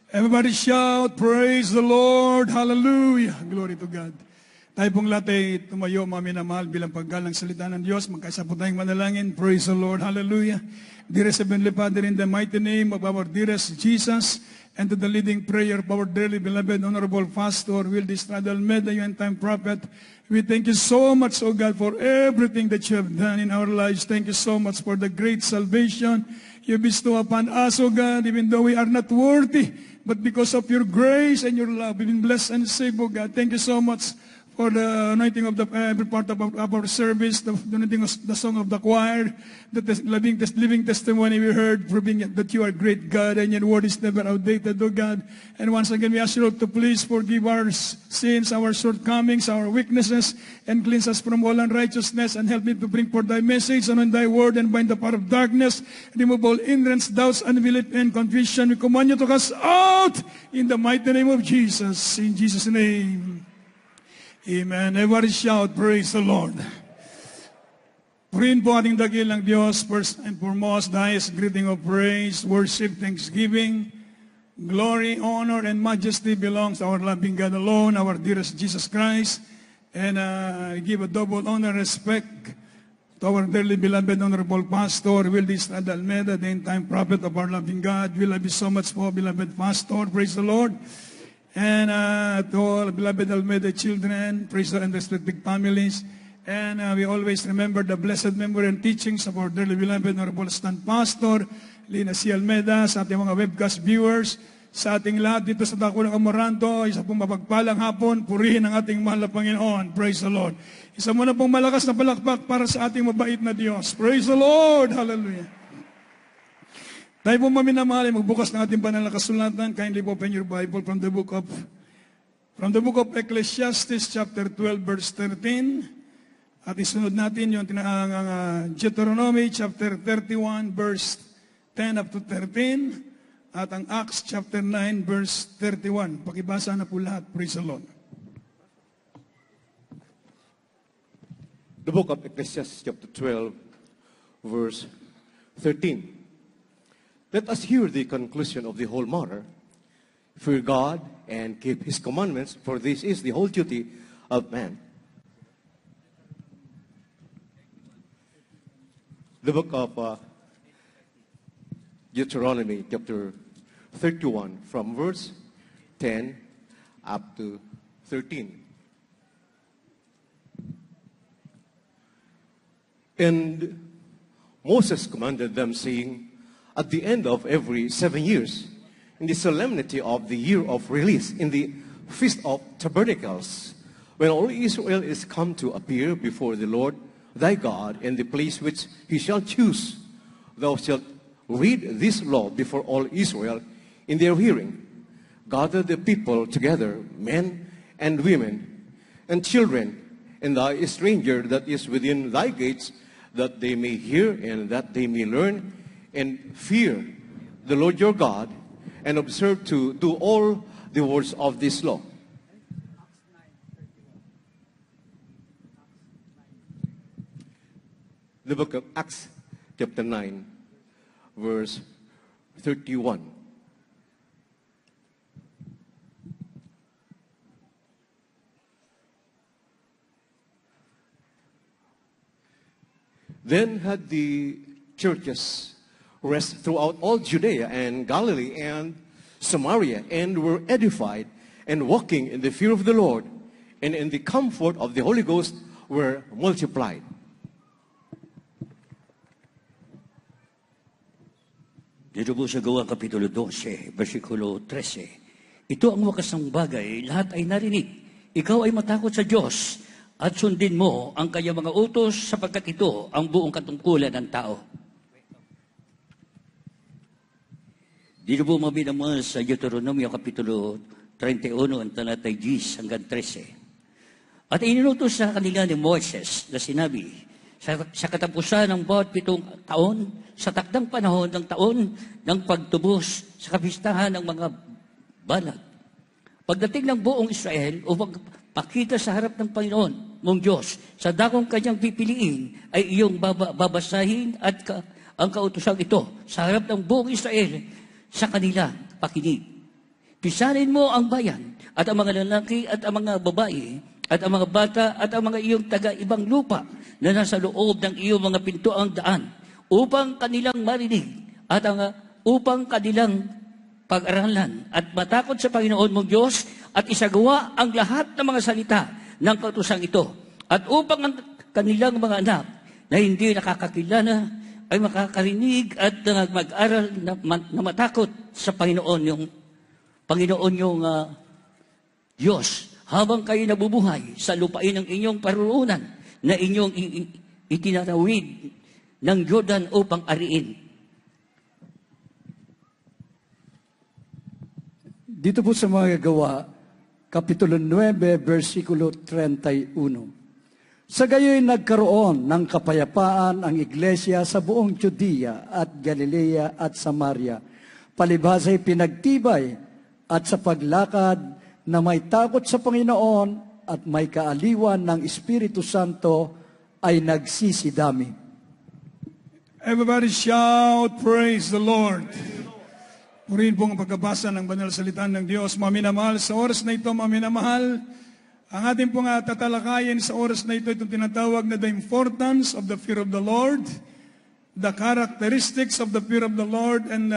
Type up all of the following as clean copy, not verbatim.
Everybody shout, praise the Lord, hallelujah, glory to God. Tayo pong lahat ay tumayo, mga minamahal, bilang paggalang salita ng Diyos. Magkaisa po tayong manalangin. Praise the Lord, hallelujah. Dearest Heavenly Father, in the mighty name of our dearest Jesus, and to the leading prayer of our dearly beloved, honorable pastor, Wildy Stradal Meda, you end-time prophet, we thank you so much, O God, for everything that you have done in our lives. Thank you so much for the great salvation you bestow upon us, O God, even though we are not worthy, but because of your grace and your love, we've been blessed and saved, O God. Thank you so much for the anointing of every part of our service, the anointing of the song of the choir, the living testimony we heard, proving that you are great God and your word is never outdated, O God. And once again, we ask you to please forgive our sins, our shortcomings, our weaknesses, and cleanse us from all unrighteousness, and help me to bring forth thy message and on thy word, and bind the power of darkness, remove all hindrance, doubts, unbelief, and confusion. We command you to cast out in the mighty name of Jesus. In Jesus' name. Amen. Everybody shout, praise the Lord. Purihin po ating dakilang Diyos, first and foremost, the highest greeting of praise, worship, thanksgiving, glory, honor, and majesty belongs to our loving God alone, our dearest Jesus Christ. And I give a double honor and respect to our dearly beloved honorable pastor, Wildy Stradal Meda, the end-time prophet of our loving God. We love you so much po, beloved pastor. Praise the Lord. And to all beloved Almeida children, praise the and respected families. And we always remember the blessed memory and teachings of our dearly beloved Honorable Stan Pastor, Lina C. Almeida, sa ating mga webcast viewers, sa ating lahat dito sa Dakulang Amoranto, isa pong mapagpalang hapon, purihin ang ating mahal na Panginoon. Praise the Lord. Isa mo na pong malakas na palakpak para sa ating mabait na Diyos. Praise the Lord. Hallelujah. Tayo po maminamahal, magbukas ng ating banal na kasulatan. Kindly open your Bible from the book of Ecclesiastes chapter 12 verse 13. At isunod natin yung Deuteronomy chapter 31 verse 10 up to 13. At ang Acts chapter 9 verse 31. Pakibasa na po lahat. Praise the Lord. The book of Ecclesiastes chapter 12 verse 13. Let us hear the conclusion of the whole matter. Fear God and keep His commandments, for this is the whole duty of man. The book of Deuteronomy, chapter 31, from verse 10 up to 13. And Moses commanded them, saying, at the end of every 7 years, in the solemnity of the year of release, in the Feast of Tabernacles, when all Israel is come to appear before the Lord thy God in the place which He shall choose, thou shalt read this law before all Israel in their hearing. Gather the people together, men and women and children, and thy stranger that is within thy gates, that they may hear and that they may learn, and fear the Lord your God, and observe to do all the words of this law. The book of Acts, chapter 9, verse 31. Then had the churches rest throughout all Judea and Galilee and Samaria, and were edified, and walking in the fear of the Lord, and in the comfort of the Holy Ghost were multiplied. Dito po sa Gawa Kapitulo 12, versikulo 13. Ito ang wakas ng bagay, lahat ay narinig. Ikaw ay matakot sa Diyos, at sundin mo ang kanyang mga utos, sapagkat ito ang buong katungkulan ng tao. Dito po mabinamahal sa Deuteronomy Kapitulo 31, ang talatay 10 hanggang 13. At ininutos sa kanila ni Moses na sinabi, sa katapusan ng bawat 7 taon, sa takdang panahon ng taon ng pagtubos sa kapistahan ng mga banat. Pagdating ng buong Israel, upang pakita sa harap ng Panginoon mong Diyos, sa dakong kanyang pipiliin, ay iyong babasahin at ang kautosang ito sa harap ng buong Israel, sa kanila pakinig. Pisanin mo ang bayan at ang mga lalaki at ang mga babae at ang mga bata at ang mga iyong taga-ibang lupa na nasa loob ng iyong mga pintuang daan upang kanilang marinig at upang kanilang pag-aralan at matakot sa Panginoon mong Diyos at isagawa ang lahat ng mga salita ng kautusang ito at upang ang kanilang mga anak na hindi nakakakilala ay makakarinig at mag-aral na matakot sa Panginoon yung Diyos habang kayo nabubuhay sa lupain ng inyong paruroonan na inyong itinatawid ng Jordan upang ariin. Dito po sa mga gawa, Kapitulo 9, versikulo 31. Sa gayoy nagkaroon ng kapayapaan ang iglesia sa buong Judea at Galilea at Samaria, palibhas ay pinagtibay at sa paglakad na may takot sa Panginoon at may kaaliwan ng Espiritu Santo ay nagsisidami. Everybody shout, praise the Lord. Purihin po ang pagkabasa ng banal salitaan ng Diyos. Mga minamahal, sa oras na ito, mga minamahal, ang ating pong tatalakayin sa oras na ito, itong tinatawag na the importance of the fear of the Lord, the characteristics of the fear of the Lord, and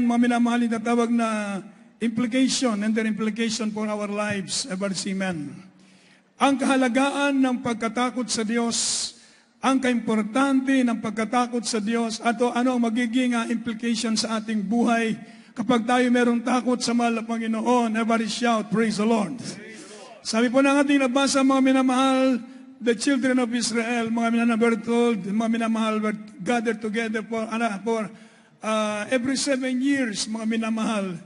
mga minamahal, tinatawag na implication and their implication for our lives. Everybody, amen. Ang kahalagaan ng pagkatakot sa Diyos, ang kaimportante ng pagkatakot sa Diyos, at ano ang magiging implication sa ating buhay kapag tayo merong takot sa mahal na Panginoon. Everybody shout, praise the Lord. Sabi po ng ating nabasa, mga minamahal, the children of Israel, mga minamahal, told, mga minamahal, were gathered together for every 7 years, mga minamahal.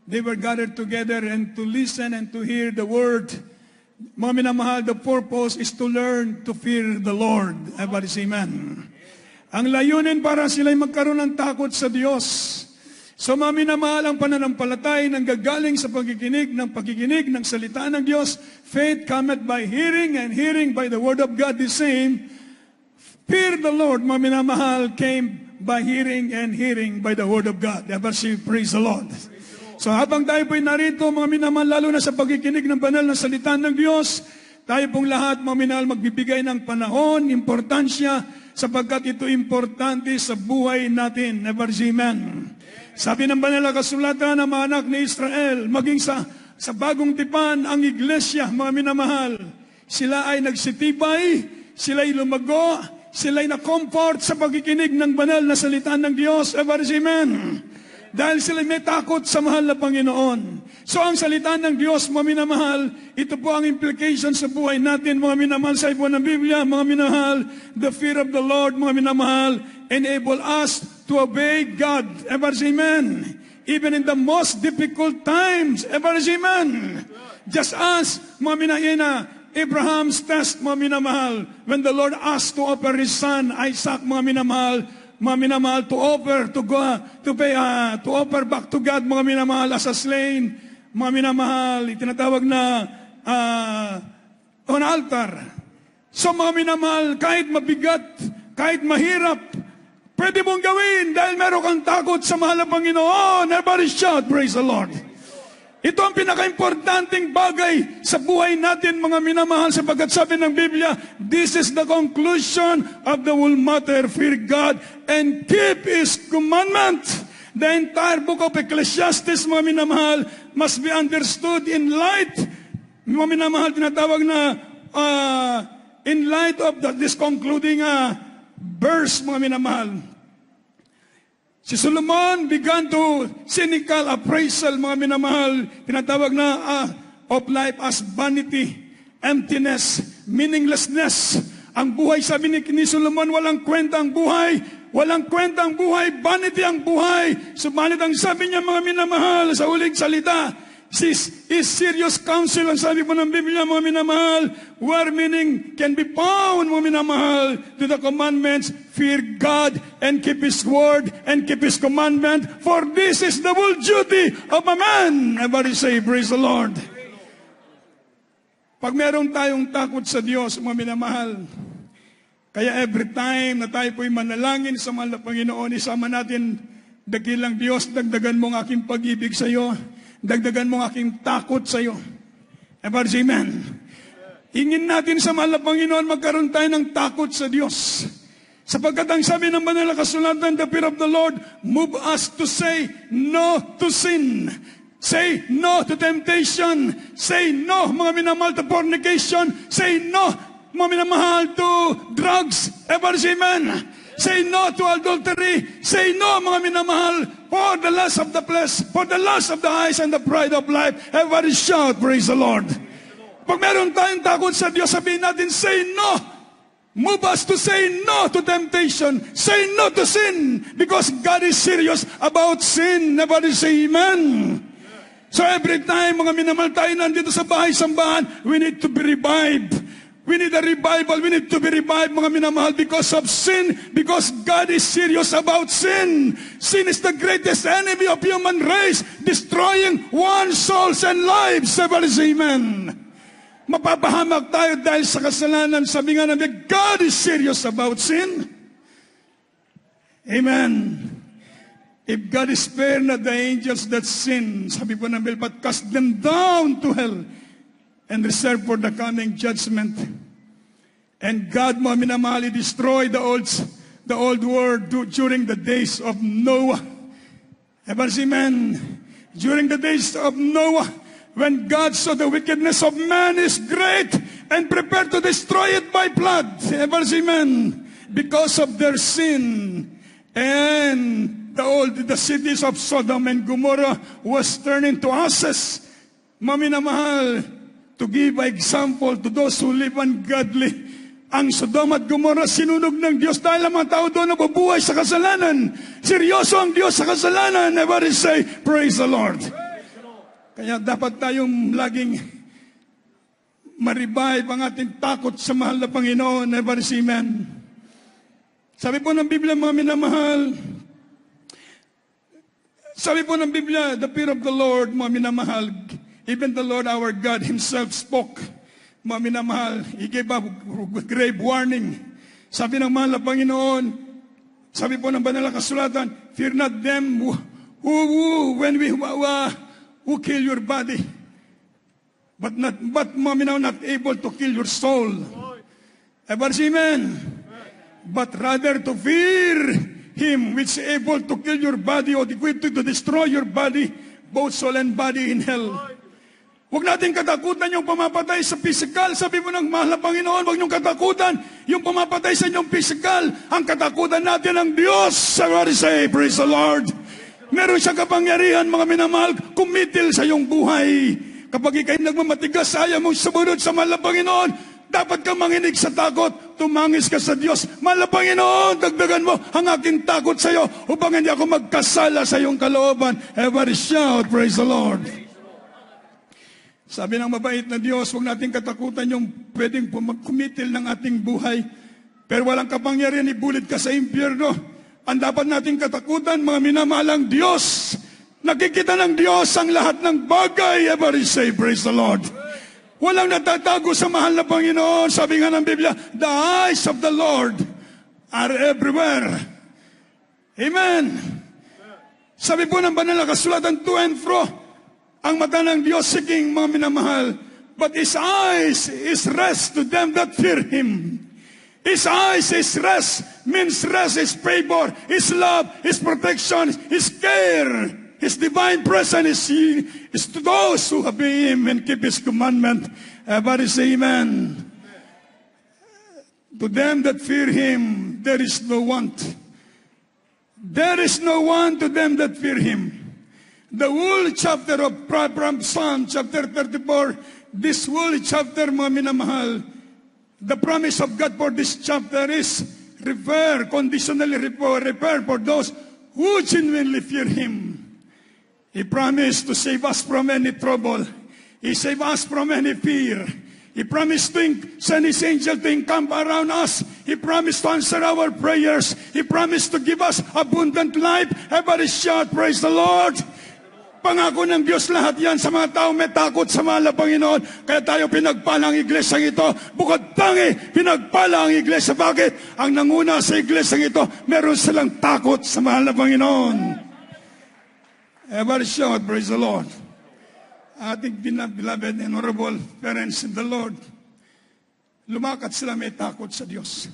They were gathered together and to listen and to hear the word. Mga minamahal, the purpose is to learn to fear the Lord. Everybody say amen. Ang layunin para sila'y magkaroon ng takot sa Diyos. So mga minamahal, ang pananampalatay nang gagaling sa pagkikinig ng salita ng Diyos. Faith cometh by hearing, and hearing by the word of God. The same. Fear the Lord, mga minamahal, came by hearing, and hearing by the word of God. Everybody say, praise the Lord. So habang tayo po'y narito, mga minamahal, lalo na sa pagkikinig ng banal na salita ng Diyos, tayo pong lahat, mga minamahal, magbibigay ng panahon, importansya, sapagkat ito importante sa buhay natin. Never say amen. Sabi ng banal na kasulatan ng mga anak ni Israel, maging sa bagong tipan, ang iglesia, mga minamahal, sila ay nagsitibay, sila ay lumago, sila ay na-comfort sa pagkikinig ng banal na salita ng Diyos. Never say amen. Dahil sila may takot sa mahal na Panginoon. So ang salita ng Diyos, mga minamahal, ito po ang implication sa buhay natin, mga minamahal, sa ibo ng Biblia, mga minamahal, the fear of the Lord, mga minamahal, enable us to obey God. Ever say amen. Even in the most difficult times. Ever say amen. Just as, mga minahina, Abraham's test, mga minamahal, when the Lord asked to offer his son, Isaac, mga minamahal, to offer to offer back to God, mga minamahal, as a slain, mga minamahal, itinatawag na on altar. So mga minamahal, kahit mabigat, kahit mahirap, pwede mong gawin dahil meron kang takot sa mahal na Panginoon. Everybody shout, praise the Lord. Ito ang pinaka-importanting bagay sa buhay natin, mga minamahal, sapagkat sabi ng Biblia, this is the conclusion of the whole matter, fear God and keep His commandment. The entire book of Ecclesiastes, mga minamahal, must be understood in light, mga minamahal, tinatawag na in light of this concluding verse, mga minamahal. Si Solomon began to cynical appraisal, mga minamahal, tinatawag na of life as vanity, emptiness, meaninglessness. Ang buhay, sabi ni Solomon, walang kwenta ang buhay. Walang kwenta ang buhay, vanity ang buhay. Subalit ang sabi niya, mga minamahal, sa huling salita, is serious counsel, ang sabi po ng Biblia, mga minamahal, where meaning can be found, mga minamahal, to the commandments, fear God and keep His word and keep His commandment, for this is the whole duty of a man. Everybody say, praise the Lord. Pag meron tayong takot sa Diyos, mga minamahal, kaya every time na tayo po'y manalangin sa mahal na Panginoon, isama natin, dakilang Diyos, dagdagan mo ang aking pag-ibig sa iyo. Dagdagan mo ang aking takot sa iyo. Ever say amen. Hingin natin sa mahal na Panginoon, magkaroon tayo ng takot sa Diyos. Sapagkat ang sabi ng banal na kasulatan, the fear of the Lord move us to say no to sin. Say no to temptation. Say no, mga minamahal, to fornication. Say no, mga minamahal, to drugs. Ever say amen. Say no to adultery. Say no, mga minamahal, for the lust of the flesh, for the lust of the eyes and the pride of life. Everybody shout, praise the Lord. Pag meron tayong takot sa Diyos, sabihin natin, say no. Move us to say no to temptation. Say no to sin. Because God is serious about sin. Everybody say amen. So every time, mga minamahal, tayo nandito sa bahay-sambahan, we need to be revived. We need a revival. We need to be revived, mga minamahal, because of sin. Because God is serious about sin. Sin is the greatest enemy of human race, destroying one's souls and lives. Everybody say amen. Mapapahamak tayo dahil sa kasalanan. Sabi nga namin, God is serious about sin. Amen. If God is spare not the angels that sin, sabi po ng Bible, but cast them down to hell and reserve for the coming judgment. And God, mga minamahal, destroyed the old world during the days of Noah. Ever see, amen? During the days of Noah, when God saw the wickedness of man is great and prepared to destroy it by flood. Ever see, amen? Because of their sin. And the cities of Sodom and Gomorrah was turned into ashes. Maminamahal, to give example to those who live ungodly. Ang Sodom at Gomorrah sinunog ng Diyos dahil ang mga tao doon nabubuhay sa kasalanan. Seryoso ang Diyos sa kasalanan. Everybody say, praise the Lord. Kaya dapat tayong laging ma-revive ang ating takot sa mahal na Panginoon. Never say amen. Sabi po ng Biblia, mga minamahal, sabi po ng Biblia, the fear of the Lord, mga minamahal, even the Lord our God Himself spoke. Mga minamahal, He gave a grave warning. Sabi ng mahal na Panginoon, sabi po ng banal na kasulatan, fear not them who kill your body, but not able to kill your soul. Ever see, amen? But rather to fear Him which is able to kill your body or to destroy your body, both soul and body in hell. Huwag natin katakutan yung pamapatay sa physical. Sabi mo ng mahal na Panginoon, huwag niyong katakutan yung pamapatay sa inyong physical. Ang katakutan natin ang Diyos. Somebody say, praise the Lord. Meron siyang kapangyarihan, mga minamahal, kumitil sa iyong buhay. Kapag ikay nagmamatigas, ayaw mong sumunod sa mahal na Panginoon, dapat kang manginig sa takot, tumangis ka sa Diyos. Mahal na Panginoon, dagdagan mo ang aking takot sa iyo upang hindi ako magkasala sa iyong kalooban. Everybody shout, praise the Lord. Sabi ng mabait na Diyos, huwag natin katakutan yung pwedeng kumitil ng ating buhay. Pero walang kapangyarihan, ibulit ka sa impyerno. Ang dapat nating katakutan, mga minamalang Diyos. Nakikita ng Diyos ang lahat ng bagay. Everybody say, praise the Lord. Walang natatago sa mahal na Panginoon. Sabi nga ng Biblia, the eyes of the Lord are everywhere. Amen. Sabi po ng banal na kasulatan, to and fro, ang mata ng Diyos seeking, mga minamahal, but His eyes is rest to them that fear Him. His eyes is rest, means rest is favor, His love, His protection, His care, His divine presence is to those who obey Him and keep His commandment. Everybody say amen. To them that fear Him, there is no want. There is no want to them that fear Him. The whole chapter of Psalm, chapter 34, this whole chapter, mga minamahal, the promise of God for this chapter is conditionally refer for those who genuinely fear Him. He promised to save us from any trouble. He saved us from any fear. He promised to send His angel to encamp around us. He promised to answer our prayers. He promised to give us abundant life. Everybody shout, praise the Lord. Pangako ng Diyos lahat yan sa mga tao may takot sa mahal na Panginoon. Kaya tayo pinagpala ang iglesyang ito. Bukod tangi, pinagpala ang iglesia. Bakit? Ang nanguna sa iglesyang ito, meron silang takot sa mahal na Panginoon. Everybody shout, praise the Lord. ating beloved and honorable parents in the Lord, lumakad sila may takot sa Diyos.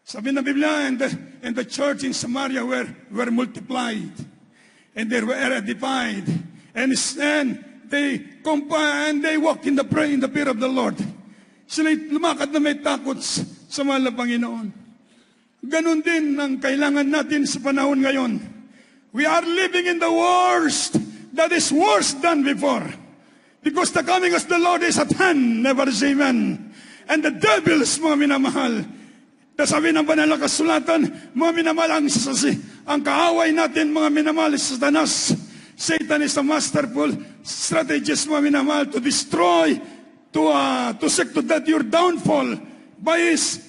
Sabi ng Biblia, and the church in Samaria were multiplied, and they were edified, and they walk in the fear of the Lord. Sila lumakad na may takot sa mahal na Panginoon. Ganon din ang kailangan natin sa panahon ngayon. We are living in the worst that is worse than before. Because the coming of the Lord is at hand, never say amen. And the devils, mga minamahal, sabi ng banal na kasulatan, mga minamahal, ang kaaway natin, mga minamahal, Satanas. Satan is a masterful strategist, mga minamahal, to destroy, to seek to that your downfall by his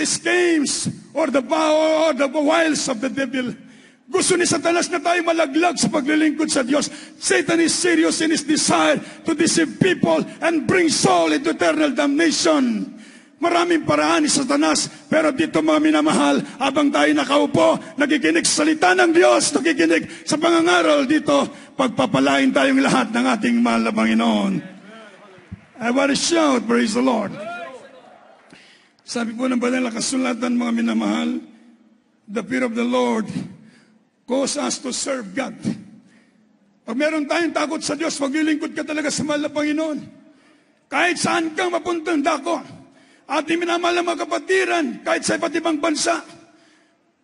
schemes or the power or the wiles of the devil. Gusto ni Satanas na tayo malaglag sa paglilingkod sa Diyos. Satan is serious in his desire to deceive people and bring soul into eternal damnation. Maraming paraan ni Satanas, pero dito mga minamahal, habang tayo nakaupo, nakikinig sa salita ng Diyos, nakikinig sa pangangaral dito, pagpapalain tayong lahat ng ating mahal na Panginoon. I want to shout, praise the Lord. Sabi po ng banal na kasulatan, mga minamahal, the fear of the Lord cause us to serve God. Pag meron tayong takot sa Diyos, maglilingkod ka talaga sa mahal na Panginoon. Kahit saan kang mapuntang dako, ating minamahal na mga kapatiran, kahit sa iba't ibang bansa,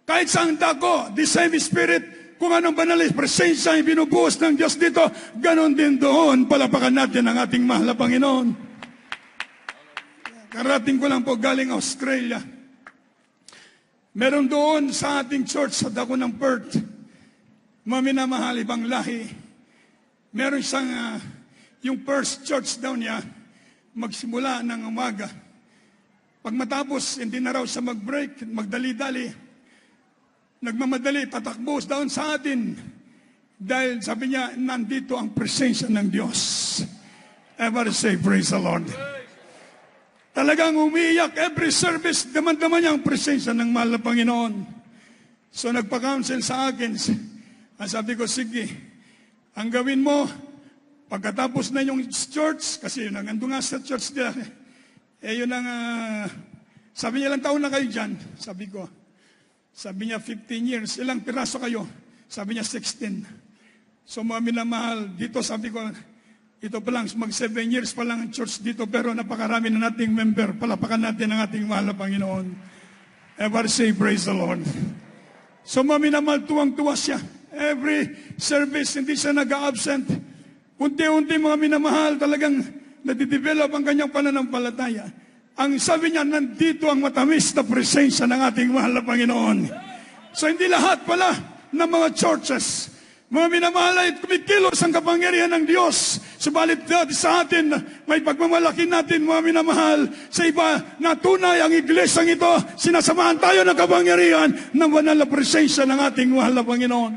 kahit saan dako, the same Spirit, kung anong banal na presensya ay binubuhos ng Diyos dito, ganon din doon, palapakan natin ang ating mahal na Panginoon. Karating ko lang po galing Australia. Meron doon sa ating church sa dako ng Perth, mga minamahal, ibang lahi. Meron siyang, yung first church daw niya, magsimula ng umaga. Pag matapos, hindi na raw siya mag-break, magdali-dali. Nagmamadali, tatakbo down sa atin. Dahil sabi niya, nandito ang presensya ng Diyos. Ever say, praise the Lord. Talagang umiiyak, every service, daman-daman niya ang presensya ng mahal na Panginoon. So nagpa-counsel sa akin, sabi ko, sige, ang gawin mo, pagkatapos na yung church, kasi yun, nandun nga sa church nila, yun ang, sabi niya, ilang taon na kayo dyan? Sabi ko, sabi niya, 15 years. Ilang piraso kayo? Sabi niya, 16. So mga minamahal, dito sabi ko, ito pa lang, mag 7 years pa lang ang church dito, pero napakarami na nating member. Palapakan natin ang ating mahal na Panginoon. Ever say, praise the Lord. So mga minamahal, tuwang-tuwa siya. Every service, hindi siya nag-absent. Unti-unti mga minamahal, talagang nadidevelop ang kanyang pananampalataya. Ang sabi niya, nandito ang matamis na presensya ng ating mahal na Panginoon. So hindi lahat pala ng mga churches, mga minamahal ay kumikilos ang kapangyarihan ng Diyos. Subalit sa atin, may pagmamalaki natin, mga minamahal. Sa iba, natunay ang iglesyang ito, sinasamahan tayo ng kapangyarihan ng banal na presensya ng ating mahal na Panginoon.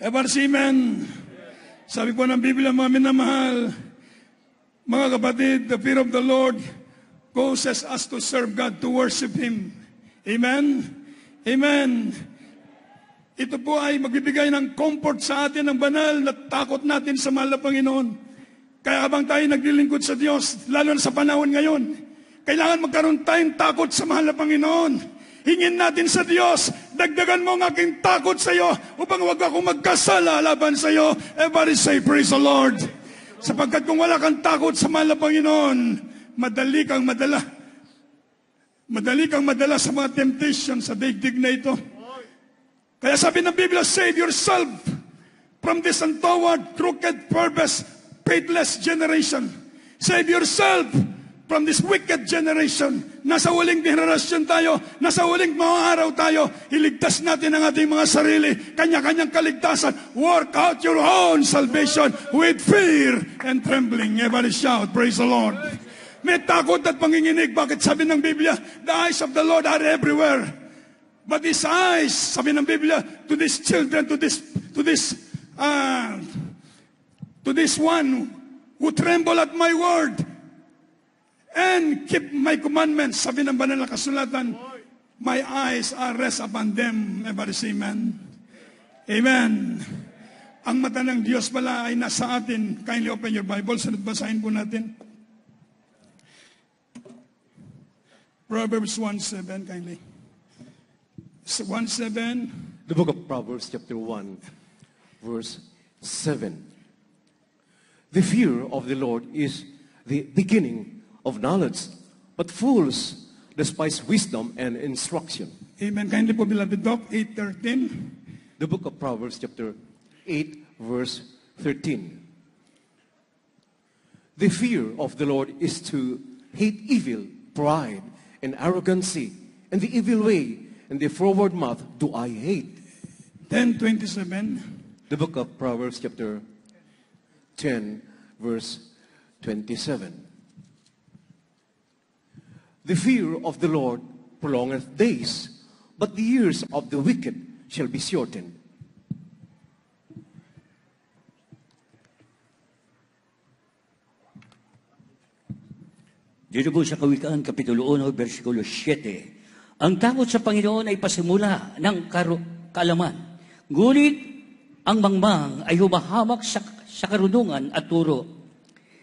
Ever say amen. Sabi po ng Biblia, mga minamahal, mga kapatid, the fear of the Lord causes us to serve God, to worship Him. Amen? Amen. Ito po ay magbibigay ng comfort sa atin, ng banal na takot natin sa mahal na Panginoon. Kaya habang tayo naglilingkod sa Diyos, lalo na sa panahon ngayon, kailangan magkaroon tayong takot sa mahal na Panginoon. Hingin natin sa Diyos, dagdagan mo ang aking takot sa iyo upang huwag akong magkasala laban sa iyo. Everybody say, praise the Lord. Sapagkat kung wala kang takot sa mahal na Panginoon, madali kang madala sa mga temptation sa daigdig na ito. Kaya sabi ng Biblia, save yourself from this untoward, crooked, perverse, faithless generation. Save yourself from this wicked generation. Nasa huling generasyon tayo, nasa huling mga araw tayo, iligtas natin ang ating mga sarili, kanya-kanyang kaligtasan. Work out your own salvation with fear and trembling. Everybody shout, praise the Lord. May takot at panginginig. Bakit sabi ng Biblia, the eyes of the Lord are everywhere. But His eyes, sabi ng Biblia, to these children, to this one who tremble at my word, and keep my commandments. Sabi ng banal na kasulatan, my eyes are rest upon them. Everybody say amen. Amen. Ang mata ng Diyos pala ay nasa atin. Kindly open your Bible. Sunod basahin po natin. Proverbs 1:7, kindly. 1:7. The book of Proverbs chapter 1, verse 7. The fear of the Lord is the beginning of knowledge, but fools despise wisdom and instruction. Amen. Kindly po, beloved Doc, 8:13. The book of Proverbs chapter 8, verse 13. The fear of the Lord is to hate evil, pride, and arrogancy, and the evil way, and the forward mouth do I hate. 10:27. The book of Proverbs chapter 10, verse 27. The fear of the Lord prolongeth days, but the years of the wicked shall be shortened. Dito po sa Kawikaan, Kapitulo 1, versikulo 7. Ang takot sa Panginoon ay pasimula ng kaalaman. Ngunit ang mangmang ay humahamak sa karunungan at turo.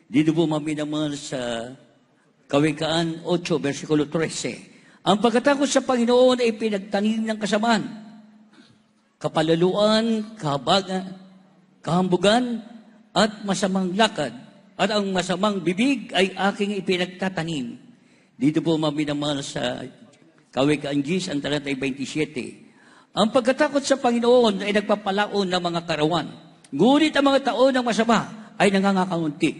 Dito po maminamahal sa Kawikaan 8, versikulo 13. Ang pagkatakot sa Panginoon ay pinagtanim ng kasamaan, kapalaluan, kahambugan, at masamang lakad. At ang masamang bibig ay aking ipinagtatanim. Dito po maminamahal sa Kawikaan 10, ang talatay 27. Ang pagkatakot sa Panginoon ay nagpapalaon ng mga karawan. Ngunit ang mga taon ng masama ay nangangakunti.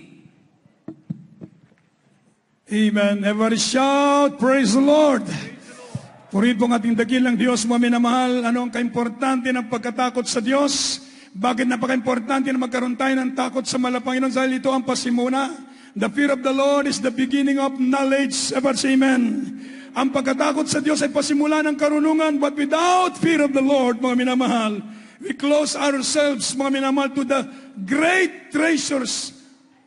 Amen. Everybody shout, praise the Lord. Purihin po ang ating dakilang Diyos, mga minamahal. Ano ang kaimportante ng pagkatakot sa Diyos? Bakit napaka-importante na magkaroon tayo ng takot sa Panginoon? Dahil ito ang pasimuna. The fear of the Lord is the beginning of knowledge. Ever say amen. Ang pagkatakot sa Diyos ay pasimula ng karunungan. But without fear of the Lord, mga minamahal, we close ourselves, mga minamahal, to the great treasures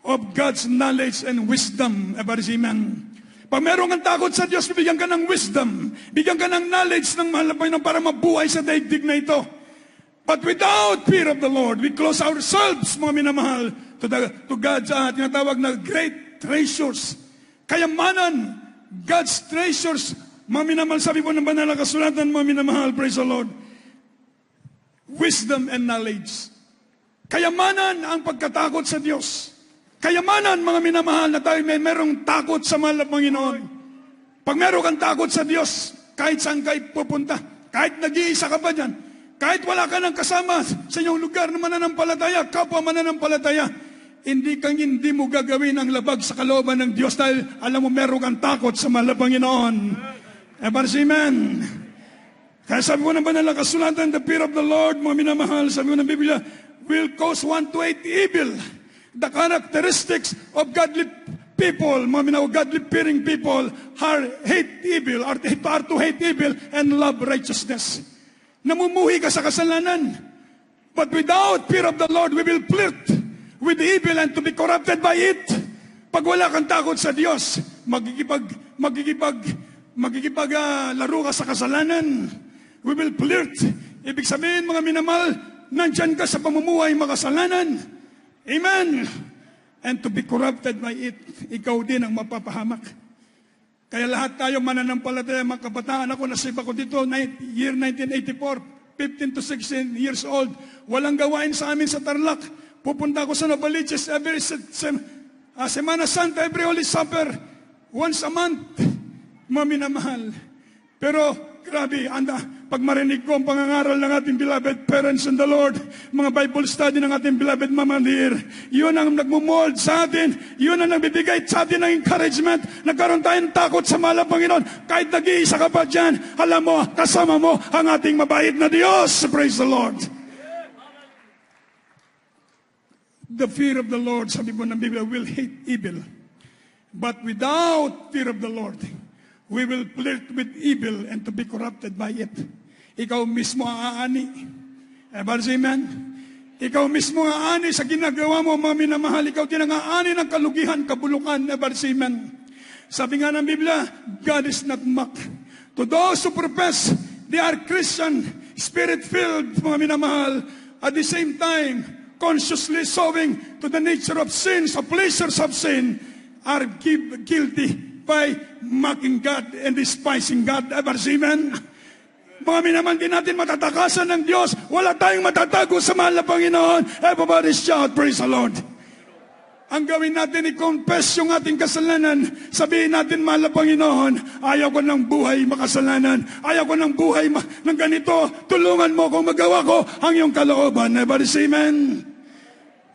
of God's knowledge and wisdom. Ever say amen. Pag meron kang takot sa Diyos, bibigyan ka ng wisdom, bigyan ka ng knowledge ng mahal na Panginoon para mabuhay sa daigdig na ito. But without fear of the Lord, we close ourselves, mga minamahal, to God's tinatawag na great treasures. Kayamanan, God's treasures, mga minamahal, sabi po ng banal na kasulatan, mga minamahal, praise the Lord. Wisdom and knowledge. Kayamanan ang pagkatakot sa Diyos. Kayamanan, mga minamahal, na tayo merong takot sa mahal na Panginoon. Pag meron kang takot sa Diyos, kahit saan kayo pupunta, kahit nag-iisa ka pa dyan, kahit wala ka ng kasama sa inyong lugar na mananampalataya, kapwa mananampalataya, hindi mo gagawin ang labag sa kalooban ng Diyos dahil alam mo meron kang takot sa mahal na Panginoon. Amen. Kaya sabi ko ng banal na kasulatan, the fear of the Lord, mga minamahal, sabi ko ng Biblia, will cause one to hate evil. The characteristics of godly people, mga minamahal, godly-fearing people, are hate evil, are to hate evil and love righteousness. Namumuhi ka sa kasalanan. But without fear of the Lord, we will flirt with evil and to be corrupted by it. Pag wala kang takot sa Diyos, laro ka sa kasalanan. We will flirt. Ibig sabihin, mga minamahal, nandyan ka sa pamumuhay makasalanan. Amen. And to be corrupted by it, ikaw din ang mapapahamak. Kaya lahat tayo mananampalataya, mga kabataan. Ako, nasib ako dito, year 1984, 15 to 16 years old. Walang gawain sa amin sa Tarlac. Pupunta ako sa Novaliches every Semana Santa, every Holy Supper, once a month. Mga minamahal. Pero, grabe, pag marinig ko ang pangangaral ng ating beloved parents in the Lord, mga Bible study ng ating beloved Mama Dear, yun ang nagmumold sa atin, yun ang nagbibigay sa atin ng encouragement, nagkaroon tayong takot sa mahal na Panginoon. Kahit nag-iisa ka pa dyan, alam mo, kasama mo ang ating mabait na Diyos. Praise the Lord. The fear of the Lord, sabi po ng Biblia, will hate evil. But without fear of the Lord, we will flirt with evil and to be corrupted by it. Ikaw mismo aani. Amen. Ikaw mismo aani sa ginagawa mo, mga minamahal. Ikaw din ang aani ng kalugihan, kabulukan. Amen. Sabi nga ng Biblia, God is not mocked. To those who profess they are Christian, Spirit-filled, mga minamahal, at the same time, consciously sowing to the nature of sin, sa pleasures of sin, are guilty by mocking God and despising God. Ever see, amen? Mga minaman din natin matatakasan ng Diyos. Wala tayong matatago sa mahal na Panginoon. Everybody shout, praise the Lord. Ang gawin natin, i-confess yung ating kasalanan. Sabihin natin, mahal na Panginoon, ayaw ko ng buhay makasalanan. Ayaw ko ng buhay ng ganito. Tulungan mo kung magawa ko ang iyong kalooban. Everybody say amen.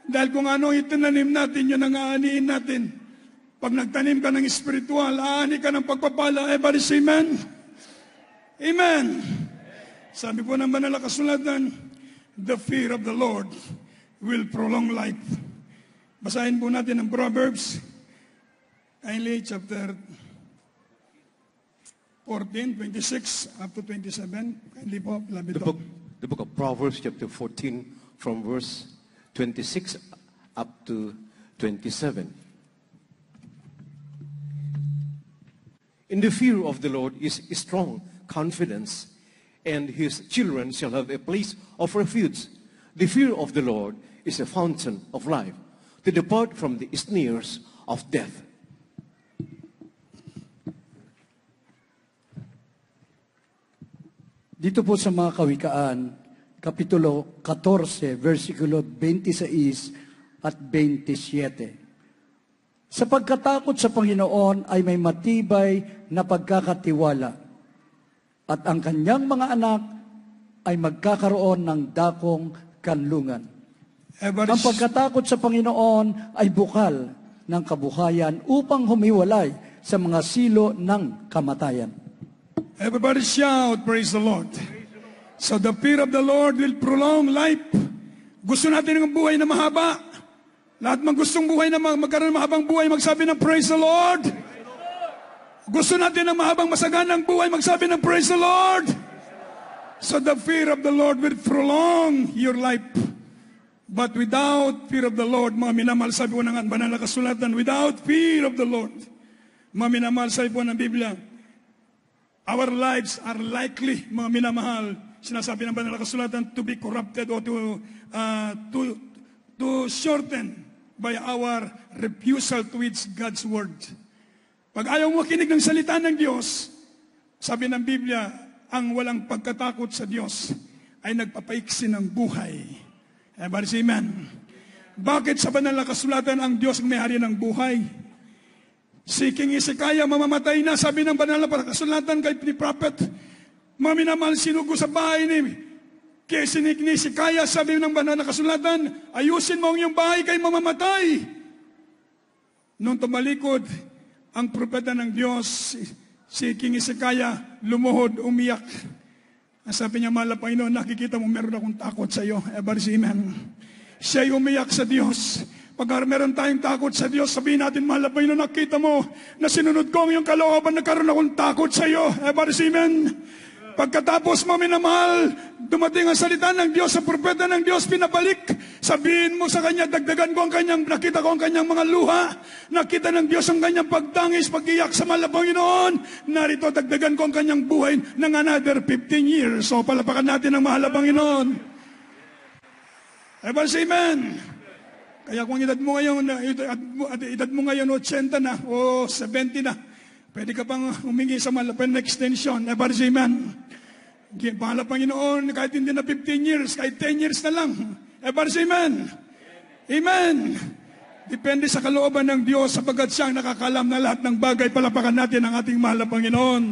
Dahil kung ano itinanim natin, yun ang aaniin natin. Pag nagtanim ka ng espiritual, aani ka ng pagpapala. Everybody say amen. Amen. Sabi po ng banal na kasulatan, the fear of the Lord will prolong life. Basahin po natin ang Proverbs, kindly chapter 14, 26 up to 27. Kindly po, labit po. The book of Proverbs chapter 14 from verse 26 up to 27. In the fear of the Lord is strong confidence, and his children shall have a place of refuge. The fear of the Lord is a fountain of life, to depart from the snares of death. Dito po sa mga kawikaan, Kapitulo 14, versikulo 26 at 27. Sa pagkatakot sa Panginoon ay may matibay na pagkakatiwala, at ang kanyang mga anak ay magkakaroon ng dakong kanlungan. Ang pagkatakot sa Panginoon ay bukal ng kabuhayan upang humiwalay sa mga silo ng kamatayan. Everybody shout, praise the Lord. So the fear of the Lord will prolong life. Gusto natin ng buhay na mahaba. Lahat mang gustong buhay na magkaroon ng mahabang buhay, magsabi ng praise the Lord. Gusto natin ng mahabang masaganang buhay, magsabi ng praise the Lord. So the fear of the Lord will prolong your life. But without fear of the Lord, mga minamahal, sabi po ng banal na kasulatan, without fear of the Lord, mga minamahal, sabi po ng Biblia, our lives are likely, mga minamahal, sinasabi ng banal na kasulatan, to be corrupted or to shorten by our refusal to eat God's word. Pag ayaw mo makinig ng salita ng Diyos, sabi ng Biblia, ang walang pagkatakot sa Diyos ay nagpapaiksi ng buhay. Everybody say amen. Bakit sa banal na kasulatan ang Diyos ang may-ari ng buhay? Si King Hezekiah mamamatay na, sabi ng banal na kasulatan kay prophet, maminamahal, sinugo sa bahay ni Hezekiah, sabi ng banal na kasulatan, ayusin mo ang iyong bahay kay mamamatay. Nung tumalikod ang propeta ng Diyos, si King Hezekiah, lumuhod, umiyak. Ang sabi niya, mahal na Panginoon, nakikita mo meron akong takot sa iyo. Everybody say amen. Siya'y umiyak sa Diyos. Pag meron tayong takot sa Diyos, sabihin natin, mahal na Panginoon, nakita mo na sinunod ko ang iyong kalooban, nagkaroon akong takot sa iyo. Everybody say amen. Pagkatapos mo, minamahal, dumating ang salita ng Diyos, sa propeta ng Diyos, pinabalik. Sabihin mo sa kanya, dagdagan ko ang kanyang, nakita ko ang kanyang mga luha. Nakita ng Diyos ang kanyang pagtangis, pag-iyak sa mahal na Panginoon. Narito, dagdagan ko ang kanyang buhay ng another 15 years. So, palapakan natin ang mahal na Panginoon. Everybody say amen. Kaya kung edad mo ngayon 80 na o 70 na, pwede ka pang humingi sa mahal na Panginoon extension. Everybody say amen. Mahal na Panginoon, kahit hindi na 15 years, kahit 10 years na lang. Everybody say amen. Amen. Depende sa kalooban ng Diyos, sapagkat siyang nakakalam na lahat ng bagay. Palapakan natin ang ating mahal na Panginoon.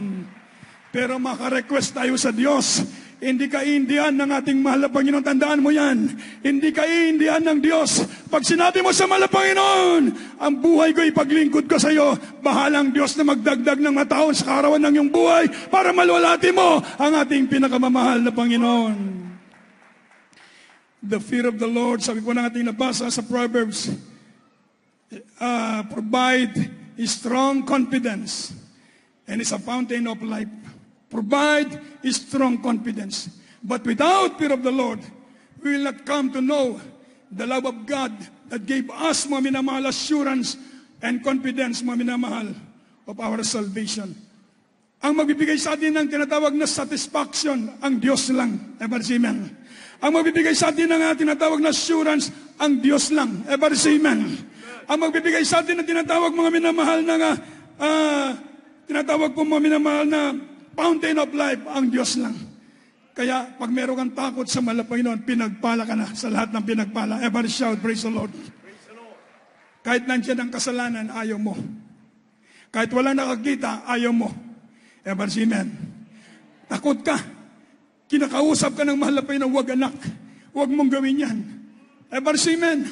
Pero maka-request tayo sa Diyos. Hindi ka iindihan ng ating mahal na Panginoon. Tandaan mo yan. Hindi ka iindihan ng Diyos. Pag sinabi mo sa mahal na Panginoon, ang buhay ko ipaglingkod ko sa iyo, bahalang Diyos na magdagdag ng mga taon sa kaarawan ng iyong buhay para maluwalhati mo ang ating pinakamamahal na Panginoon. The fear of the Lord, sabi po ng ating nabasa sa Proverbs, provide strong confidence and is a fountain of life. Provide strong confidence. But without fear of the Lord, we will not come to know the love of God that gave us, mga minamahal, assurance and confidence, mga minamahal, of our salvation. Ang magbibigay sa atin ng tinatawag na satisfaction, ang Diyos lang. Amen. Ang magbibigay sa atin ng tinatawag na assurance, ang Diyos lang. Ever say amen. Ang magbibigay sa atin na tinatawag mga minamahal na tinatawag po mga minamahal na fountain of life, ang Diyos lang. Kaya pag meron kang takot sa Panginoon, pinagpala ka na sa lahat ng pinagpala. Ever shout, praise the Lord. Kahit nandiyan ang kasalanan, ayaw mo. Kahit walang nakakita, ayaw mo. Ever say amen. Takot ka. Kinakausap ka ng mahal na Panginoon, huwag anak. Huwag mong gawin yan. Ever say amen.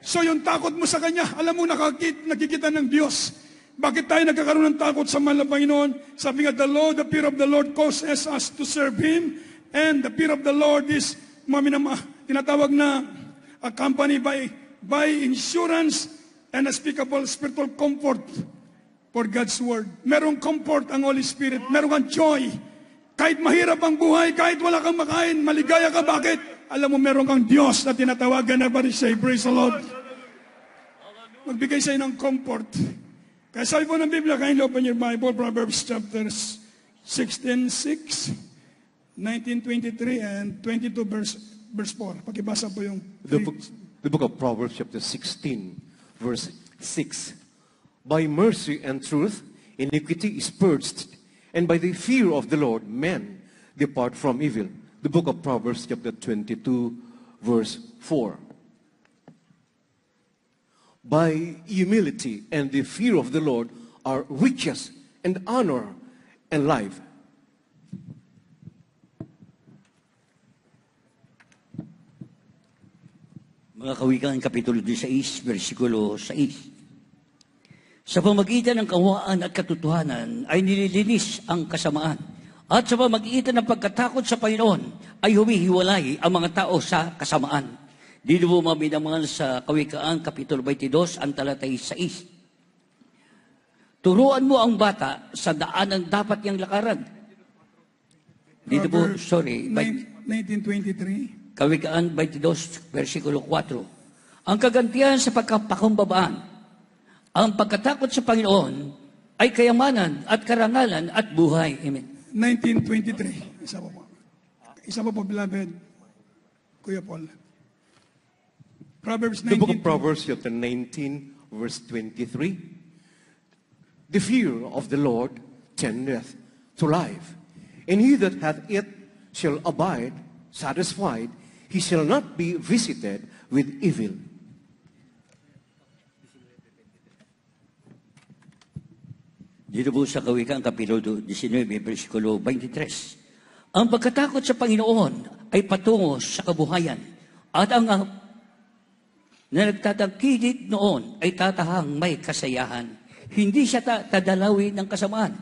So yung takot mo sa Kanya, alam mo, nakikita ng Diyos. Bakit tayo nagkakaroon ng takot sa mahal na Panginoon? Sabi nga, the fear of the Lord causes us to serve Him. And the fear of the Lord is, tinatawag na accompanied by insurance and unspeakable spiritual comfort for God's Word. Merong comfort ang Holy Spirit. Merong kang joy. Kahit mahirap ang buhay, kahit wala kang makain, maligaya ka. Bakit? Alam mo, meron kang Diyos na tinatawagan na say, praise the Lord. Magbigay sa'yo ng comfort. Kaya sabi po ng Biblia, kindly open your Bible, Proverbs chapters 16:6, 19:23, and 22 verse 4. Pakibasa po yung... The book of Proverbs chapter 16, verse 6. By mercy and truth, iniquity is purged, and by the fear of the Lord, men depart from evil. The book of Proverbs chapter 22, verse 4. By humility and the fear of the Lord are riches and honor and life. Mga Kawikaan, Kapitulo 16, versikulo 6. Sa pamagitan ng kawaan at katotohanan ay nililinis ang kasamaan. At sa pamagitan ng pagkatakot sa Panginoon ay humihiwalay ang mga tao sa kasamaan. Dito po maminamahal sa Kawikaan, Kapitulo 22, ang talatay 6. Turuan mo ang bata sa daan ang dapat niyang lakaran. Dito po, 19:23. Kawikaan 22, versikulo 4. Ang kagantihan sa pagkapakumbabaan, ang pagkatakot sa Panginoon ay kayamanan at karangalan at buhay. Amen. 19:23. Isa pa po. Isa pa po, beloved. Kuya Paul. Proverbs 19. The book of Proverbs chapter 19, verse 23. The fear of the Lord tendeth to life, and he that hath it shall abide satisfied. He shall not be visited with evil. Dito po sa Kawikaan, Kapitulo 19, versikulo 23. Ang pagkatakot sa Panginoon ay patungo sa kabuhayan, at ang na nagtatangkilik noon ay tatahang may kasayahan. Hindi siya tadalawin ng kasamaan.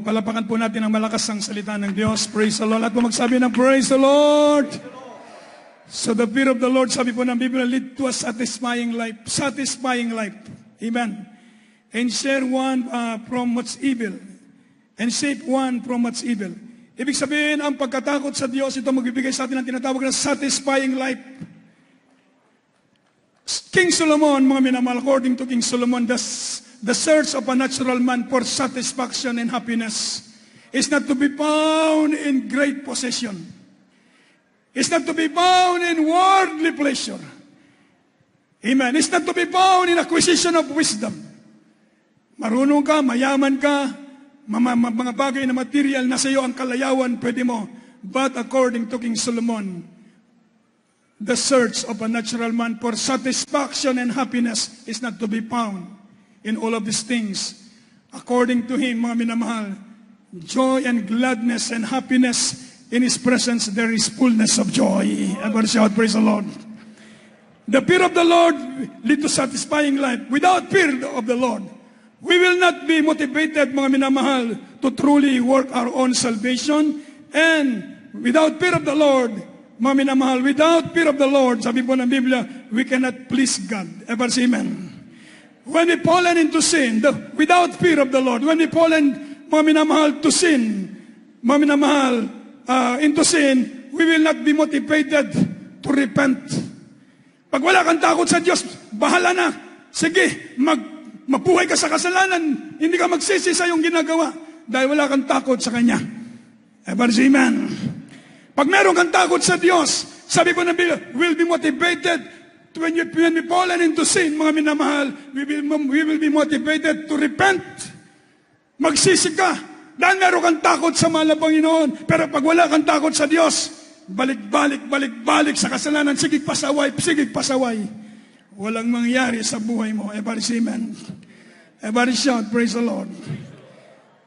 Palapakan po natin ang malakas ang salita ng Diyos. Praise the Lord. At po magsabi ng praise the Lord. So the fear of the Lord, sabi po ng Biblia, lead to a satisfying life. Satisfying life. Amen. And share one from what's evil. And save one from what's evil. Ibig sabihin, ang pagkatakot sa Diyos, ito magbibigay sa atin ang tinatawag na satisfying life. King Solomon, mga minamahal, according to King Solomon, the search of a natural man for satisfaction and happiness is not to be found in great possession. It's not to be found in worldly pleasure. Amen. It's not to be found in acquisition of wisdom. Marunong ka, mayaman ka, mga bagay na material na sa iyo ang kalayawan, pwede mo. But according to King Solomon, the search of a natural man for satisfaction and happiness is not to be found in all of these things. According to him, mga minamahal, joy and gladness and happiness in His presence, there is fullness of joy. Ever shout, praise the Lord. The fear of the Lord lead to satisfying life. Without fear of the Lord, we will not be motivated, mga minamahal, to truly work our own salvation. And without fear of the Lord, mga minamahal, without fear of the Lord, sabi po ng Biblia, we cannot please God. Ever say amen. When we fallen into sin, without fear of the Lord, when we fallen, mga minamahal, to sin, mga minamahal, into sin, we will not be motivated to repent. Pag wala kang takot sa Diyos, bahala na. Sige, mabuhay ka sa kasalanan. Hindi ka magsisi sa iyong ginagawa dahil wala kang takot sa Kanya. Ever say amen. Pag meron kang takot sa Diyos, sabi po ng Biblia, will be motivated when we fallen into sin, mga minamahal, we will be motivated to repent. Magsisi ka dahil meron kang takot sa mahal na Panginoon. Pero pag wala kang takot sa Diyos, balik-balik sa kasalanan, sigig pasaway. Walang mangyari sa buhay mo. Everybody say amen. Everybody shout, praise the Lord.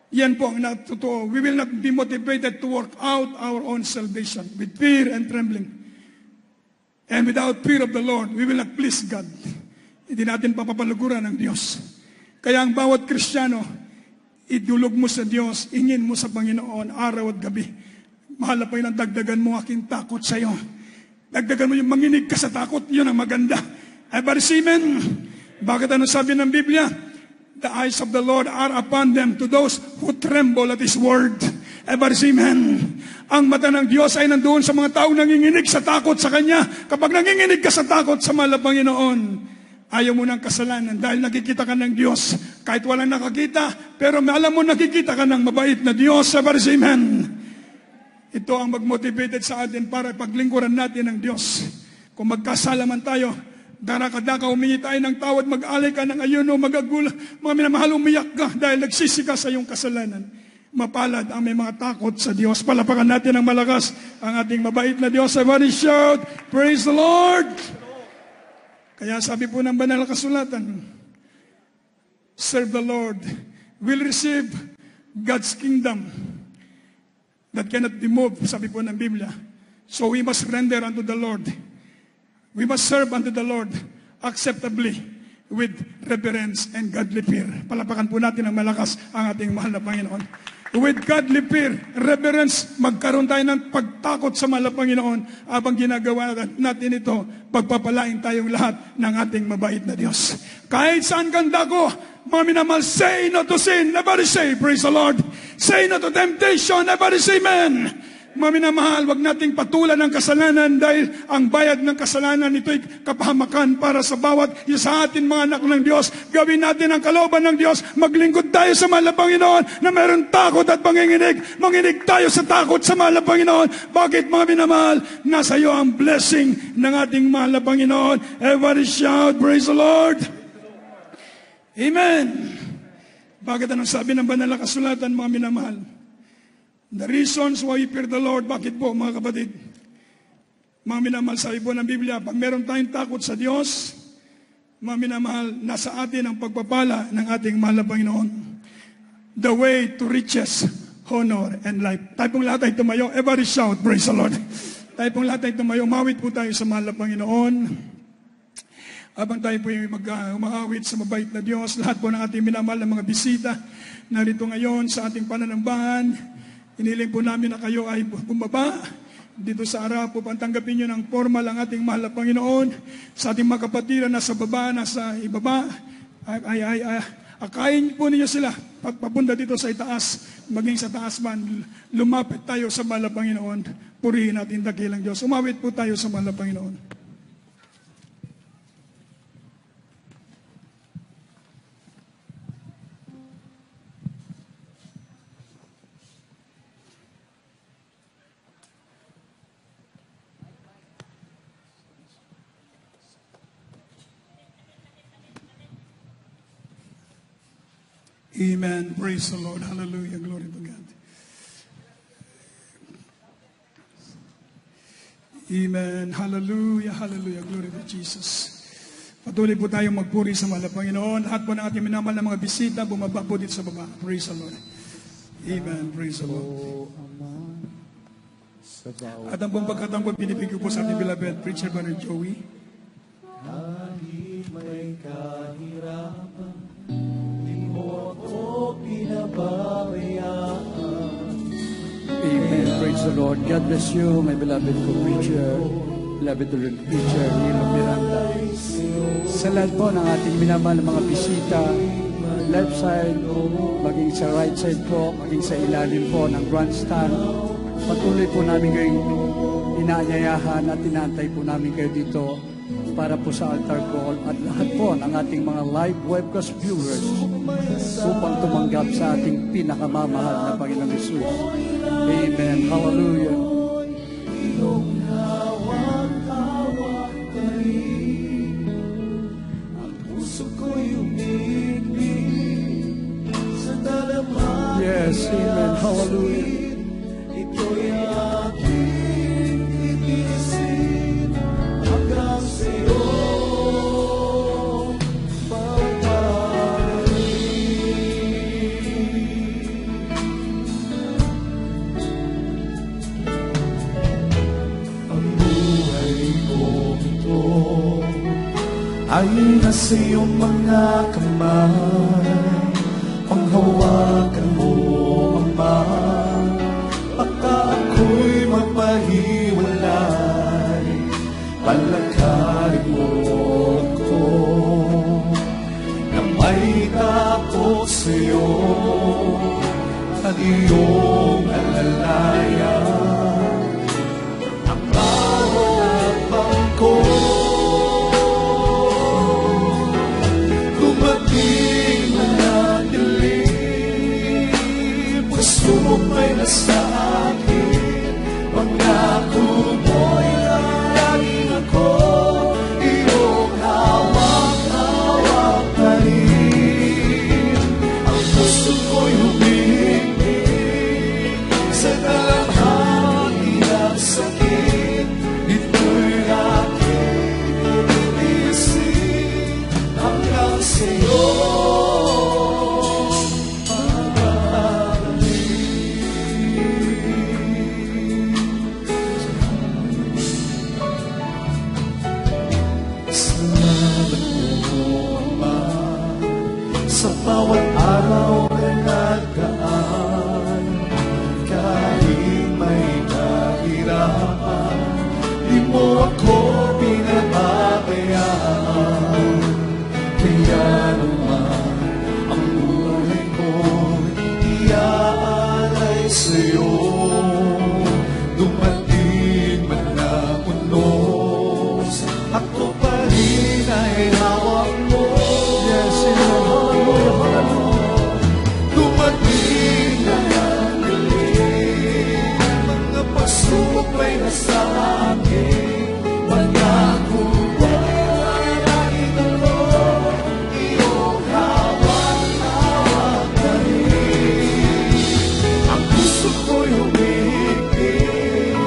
Yan po ang natutuo. We will not be motivated to work out our own salvation with fear and trembling. And without fear of the Lord, we will not please God. Hindi natin papapaluguran ng Diyos. Kaya ang bawat Kristiyano, idulog mo sa Diyos, ingin mo sa Panginoon, araw at gabi. Mahal na Panginoon, dagdagan mo aking takot sa iyo. Dagdagan mo yung manginig ka sa takot, yun ang maganda. Everybody say amen. Bakit ano sabi ng Biblia? The eyes of the Lord are upon them, to those who tremble at His word. Everybody say amen. Ang mata ng Diyos ay nandoon sa mga taong nanginginig sa takot sa Kanya. Kapag nanginginig ka sa takot sa mahal na Panginoon, ayaw mo ng kasalanan dahil nakikita ka ng Diyos. Kahit walang nakakita, pero alam mo nakikita ka ng mabait na Diyos. Everybody say amen. Ito ang mag-motivated sa atin para paglingkuran natin ng Diyos. Kung magkasala man tayo, darakadaka, humingi tayo ng tawad, mag-alay ka ng ayuno, magagula. Mga minamahal, umiyak ka dahil nagsisi ka sa iyong kasalanan. Mapalad ang may mga takot sa Diyos. Palapakan natin ng malakas ang ating mabait na Diyos. Everybody shout, praise the Lord! Kaya sabi po ng banal na kasulatan, serve the Lord, will receive God's kingdom that cannot be moved, sabi po ng Biblia. So we must render unto the Lord. We must serve unto the Lord acceptably with reverence and godly fear. Palapakan po natin ng malakas ang ating mahal na Panginoon. With godly fear, reverence, magkaroon tayo ng pagtakot sa mahal na Panginoon. Habang ginagawa natin ito, pagpapalain tayong lahat ng ating mabait na Diyos. Kahit saan kang dako, mga minamahal, say no to sin. Everybody say, praise the Lord. Say no to temptation. Everybody say, amen. Mga minamahal, wag nating patulan ng kasalanan dahil ang bayad ng kasalanan ito'y kapahamakan para sa bawat isa sa atin mga anak ng Diyos. Gawin natin ang kalooban ng Diyos. Maglingkod tayo sa mahal na Panginoon na mayroon takot at panginginig. Manginig tayo sa takot sa mahal na Panginoon. Bakit mga minamahal? Nasa iyo ang blessing ng ating mahal na Panginoon. Everybody shout, praise the Lord. Amen. Bakit anong sabi ng banal na kasulatan mga minamahal? The reasons why we fear the Lord, bakit po mga kapatid? Mga minamahal, sabi po ng Biblia, pag meron tayong takot sa Diyos, mga minamahal, nasa atin ang pagpapala ng ating mahal na Panginoon. The way to riches, honor, and life. Tayo pong lahat ay tumayo. Everybody shout, praise the Lord. Tayo pong lahat ay tumayo. Mawit po tayo sa mahal na Panginoon. Habang tayo po umawit sa mabait na Diyos, lahat po ng ating minamahal na mga bisita, narito ngayon sa ating pananambahan, iniling po namin na kayo ay bumaba dito sa harap upang tanggapin nyo ng formal ang ating mahal na Panginoon. Sa ating mga kapatiran na sa baba, nasa ibaba, akayin po ninyo sila papunta dito sa itaas, maging sa taas man, lumapit tayo sa mahal na Panginoon. Purihin natin dakilang Diyos. Umawit po tayo sa mahal na Panginoon. Amen. Praise the Lord. Hallelujah. Glory to God. Amen. Hallelujah. Hallelujah. Glory to Jesus. Patuloy po tayong magpuri sa mahal na Panginoon. Lahat po ng ating minamahal na mga bisita, bumaba po dito sa baba. Praise the Lord. Amen. Praise the Lord. At ang pong pagkatang po, pinipig ko po sa ating beloved preacher, Brother Joey. Kahit may kahirapan, ako pinababayaan. Amen. Praise the Lord. God bless you, my beloved co-preacher, beloved preacher, Nilo Miranda. Sa lahat po ng ating minamahal na mga bisita, left side, maging sa right side po, maging sa ilalim po ng grandstand, patuloy po namin kayong inaanyayahan at inaantay po namin kayo dito para po sa altar call at lahat po ng ating mga live webcast viewers upang tumanggap sa ating pinakamamahal na Panginoong Jesus. Amen. Hallelujah. iyong hawak-hawak pa rin. Ang puso ko'y umiibig sa dalamhati. Yes, amen. Hallelujah. Ito'y aking titiisin hanggang sa'yo ay nasa iyong mga kamay. Panghawakan mo, Ama, baka ako'y mapahiwalay. Palakarin mo ako na may takot sa'yo at iyong alalayan. Ang bawat hakbang ko sumupay na sa akin. Pangako mo'y laging ako iyong hawak-hawak pa rin. Ang puso ko'y humihig sa dalamhati ng sakit. Ito'y aking titiisin hanggang sa'yo. Sa bawat araw na nagdaan, kahit may kahirapan, di mo ako pinababayaan. Kaya naman ang buhay ko'y iaalay sa'yo. Dumating man na unos, ako pa rin ay hawak mo. Yes, dumating na ang galing, mga pagsubay na sa akin. Pangako mo'y laging ako iyong hawak-hawak pa rin. Ang puso ko'y humihigpit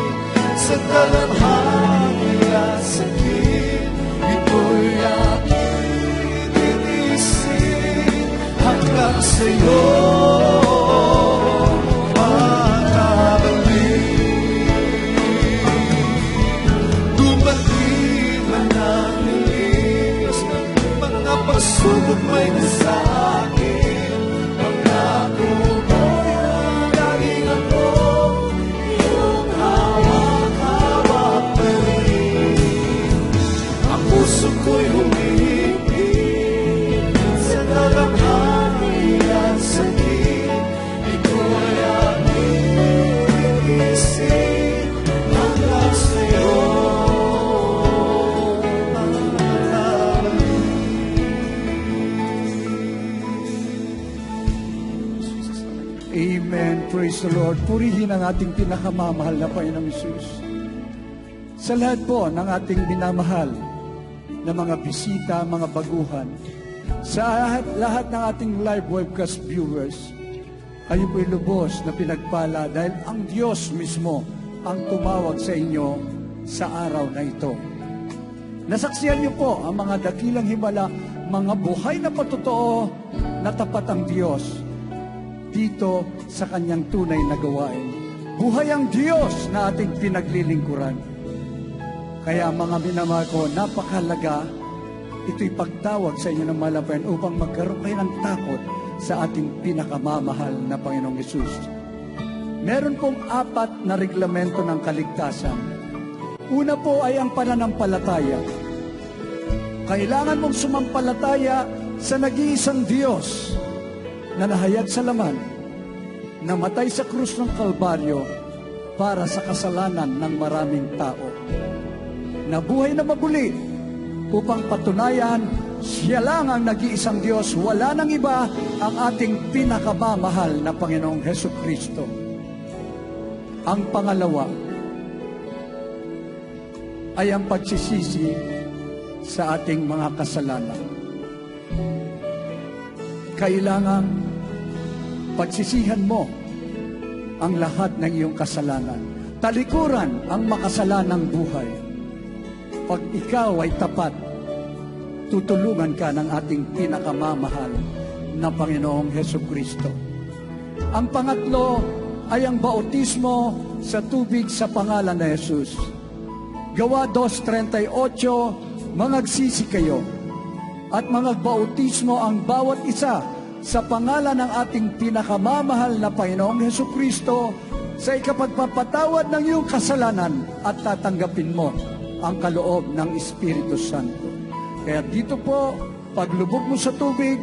sa dalamhati at sakit. Ito'y aking titiisin hanggang sa'yo makabalik. Dumating man ang lilis, mga pagsubok may nasa akin. Pangako mo'y laging ako iyong hawak-hawak pa rin. Ang puso ko'y humihigpit sa dalamhati at sakit. Ito'y aking titiisin hanggang sa'yo makabalik. Amen. Praise the Lord. Purihin ang ating pinakamamahal na Panginoong Hesus. Sa lahat po ng ating minamahal na mga bisita, mga baguhan, sa lahat ng ating live webcast viewers, kayo po'y lubos na pinagpala dahil ang Diyos mismo ang tumawag sa inyo sa araw na ito. Nasaksihan niyo po ang mga dakilang himala, mga buhay na patotoo na tapat ang Diyos dito sa kanyang tunay na gawain. Buhay ang Diyos na ating pinaglilingkuran. Kaya mga minamahal ko, napakahalaga ito'y pagtawag sa inyo ng malabayan upang magkaroon kayo ng takot sa ating pinakamamahal na Panginoong Hesus. Meron pong 4 na reglamento ng kaligtasan. Una po ay ang pananampalataya. Kailangan mong sumampalataya sa nag-iisang Diyos na nahayag sa laman, namatay sa krus ng Kalbaryo para sa kasalanan ng maraming tao. Nabuhay na mabuli upang patunayan siya lang ang nag-iisang Diyos, wala nang iba, ang ating pinakamamahal na Panginoong Hesukristo. Ang pangalawa, ay ang pagsisisi sa ating mga kasalanan. Kailangan pagsisihan mo ang lahat ng iyong kasalanan. Talikuran ang makasalanang buhay. Pag ikaw ay tapat, tutulungan ka ng ating pinakamamahal na Panginoong Hesukristo. Ang pangatlo ay ang bautismo sa tubig sa pangalan ni Jesus. Gawa 2:38, mangagsisi kayo at mangagbautismo ang bawat isa sa pangalan ng ating pinakamamahal na Panginoong Hesukristo sa ikapagpapatawad ng iyong kasalanan at tatanggapin mo ang kaloob ng Espiritu Santo. Kaya dito po, paglubog mo sa tubig,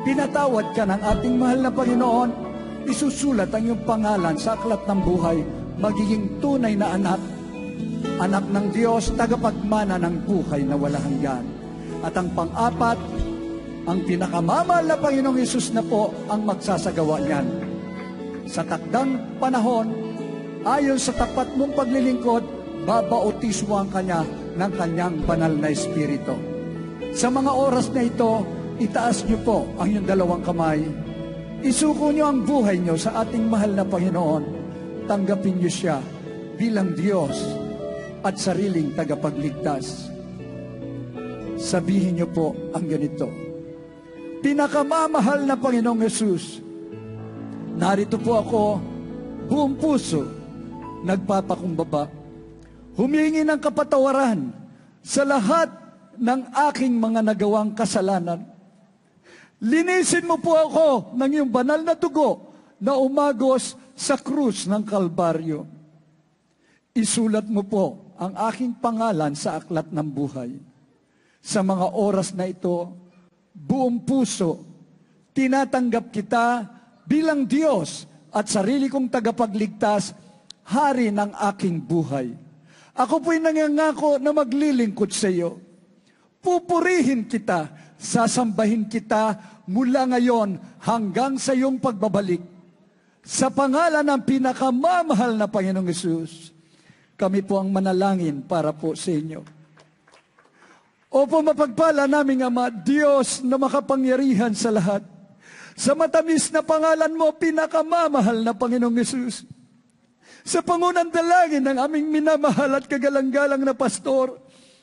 pinatawad ka ng ating mahal na Panginoon, isusulat ang iyong pangalan sa aklat ng buhay, magiging tunay na anak ng Diyos, tagapagmana ng buhay na walang hanggan. At ang pang-apat, ang pinakamamahal na Panginoong Hesus na po ang magsasagawa niyan. Sa takdang panahon, ayon sa tapat mong paglilingkod, babautismo ang kanya ng kanyang banal na Espiritu. Sa mga oras na ito, itaas niyo po ang iyong dalawang kamay. Isuko niyo ang buhay niyo sa ating mahal na Panginoon. Tanggapin niyo siya bilang Diyos at sariling tagapagligtas. Sabihin niyo po ang ganito: pinakamamahal na Panginoong Hesus, narito po ako, buong puso, nagpapakumbaba, humingi ng kapatawaran sa lahat ng aking mga nagawang kasalanan. Linisin mo po ako ng iyong banal na dugo na umagos sa krus ng Kalbaryo. Isulat mo po ang aking pangalan sa aklat ng buhay. Sa mga oras na ito, buong puso, tinatanggap kita bilang Diyos at sarili kong tagapagligtas, hari ng aking buhay. Ako po'y nangangako na maglilingkod sa iyo. Pupurihin kita, sasambahin kita mula ngayon hanggang sa iyong pagbabalik. Sa pangalan ng pinakamamahal na Panginoong Hesus, kami po ang manalangin para po sa inyo. Opo, mapagpala naming Ama, Diyos na makapangyarihan sa lahat. Sa matamis na pangalan mo, pinakamamahal na Panginoong Hesus. Sa pangunang dalangin ng aming minamahal at kagalang-galang na pastor,